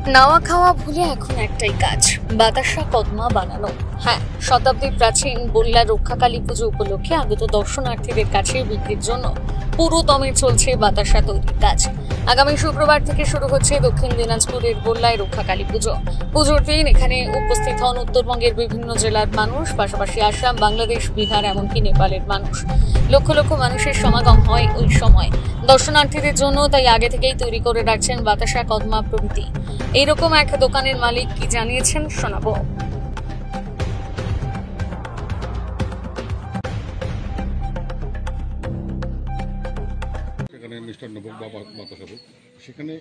নাওয়া খাওয়া ভুলে এখন একটাই কাজ, বাতাসা কদমা বানানো। হ্যাঁ, শতাব্দী প্রাচীন বল্লা রক্ষাকালী পুজো উপলক্ষে আগত দর্শনার্থীদের কাছে বিক্রির জন্য পুরো দমে চলছে বাতাসা তৈরির কাজ। আগামী শুক্রবার থেকে শুরু হচ্ছে দক্ষিণ দিনাজপুরের বল্লায় রক্ষাকালী পুজো। পুজোর দিন এখানে উপস্থিত হন উত্তরবঙ্গের বিভিন্ন জেলার মানুষ, পাশাপাশি আসাম, বাংলাদেশ, বিহার, এমনকি নেপালের মানুষ। লক্ষ লক্ষ মানুষের সমাগম হয় ওই সময় দর্শনার্থীদের জন্য, তাই আগে থেকেই তৈরি করে রাখছেন বাতাসা, কদমা প্রভৃতি। এইরকম এক দোকানের মালিক কি জানিয়েছেন শোনাবো। সেখানে মিষ্টান্ন ভোগ বা বাতাসা ভোগ, সেখানে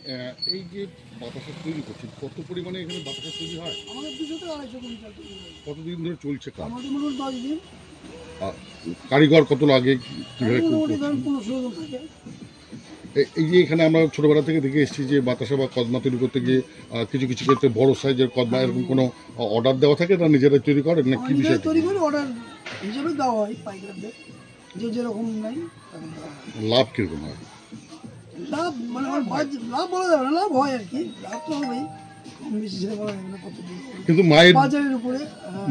এই যে বাতাসা তৈরি করছে, কত পরিমাণে এখানে বাতাসা তৈরি হয়? আমাদের 200 থেকে 250 কুইন্টাল তৈরি হয়। কতদিন ধরে চলছে কাজ? আমাদের মোটামুটি 10 দিন। কারিগর কত লাগে, কিভাবে মোটামুটি ধরেন 15-16 জন থাকে। এই যে এখানে আমরা ছোটবেলা থেকে দেখে এসেছি যে বাতাসা বা কদমা তৈরি করতে গিয়ে কিছু কিছু ক্ষেত্রে বড় সাইজের কদমা এরকম কোনো অর্ডার দেওয়া থাকে না নিজেরাই তৈরি করেন না কি বিষয়? তৈরি করে অর্ডার হিসেবে দেওয়া হয় পাইকারদের, যে যেরকম নাই তাদের দেওয়া হয়। লাভ কিরকম হয়? লাভ মানে আমার লাভ বলা যাবে না, লাভ হয় আর কি, লাভ তো হবেই, কম বেশি সেটা বলা যাবে না কতদিন। কিন্তু মায়ের বাজারের উপরে,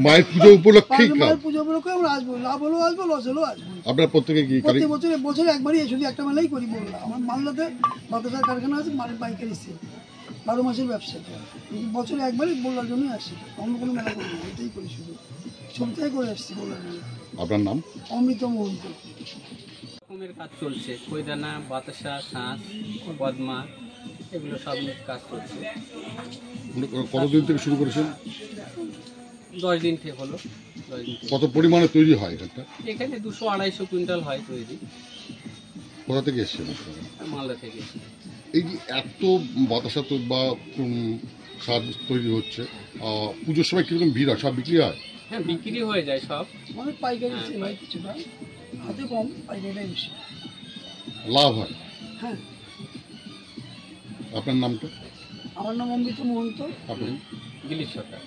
মায়ের পুজো উপলক্ষেই কাজ। মায়ের পুজো উপলক্ষে আমরা আসবো, লাভ হলেও আসবো, লস হলেও আসবো। আপনার প্রত্যেকে কি প্রতি বছরে একবারই শুধু একটা মেলাই করি বললাম। আমার মালদাতে বাতাসার কারখানা আছে, মালের পাইকারি সেল, 12 মাসের ব্যবসা। বছরে একবারই বলার জন্যই আসি, অন্য কোনো মেলা করি না, এটাই করি শুধু, সবটাই করে আসছি বলার জন্য। আপনার নাম? অমৃত মহন্ত। রকমের কাজ চলছে, কৈদানা, বাতাসা, শাঁস, কদমা, এগুলো সব কাজ চলছে। কতদিন থেকে শুরু করেছেন? 10 দিন থেকে হলো। 10 দিন থেকে। কত পরিমাণে তৈরি হয় এখানটা? এখানে 200-250 কুইন্টাল হয় তৈরি, কোথা থেকে এসছেন? মালদা থেকে। এই যে এত বাতাসা তো বা সাজ তৈরি হচ্ছে, পুজোর সময় কীরকম ভিড় হয়? সব বিক্রি হয়? হ্যাঁ, বিক্রি হয়ে যায় সব। অনেক পাইকারি সেল হয়, কিছুটা হাতে কম, পাইকারিটাই বেশি। লাভ হয়? হ্যাঁ। আপনার নামটা? আমার নাম অমৃত মহন্ত। আপনি? দিলীপ সরকার।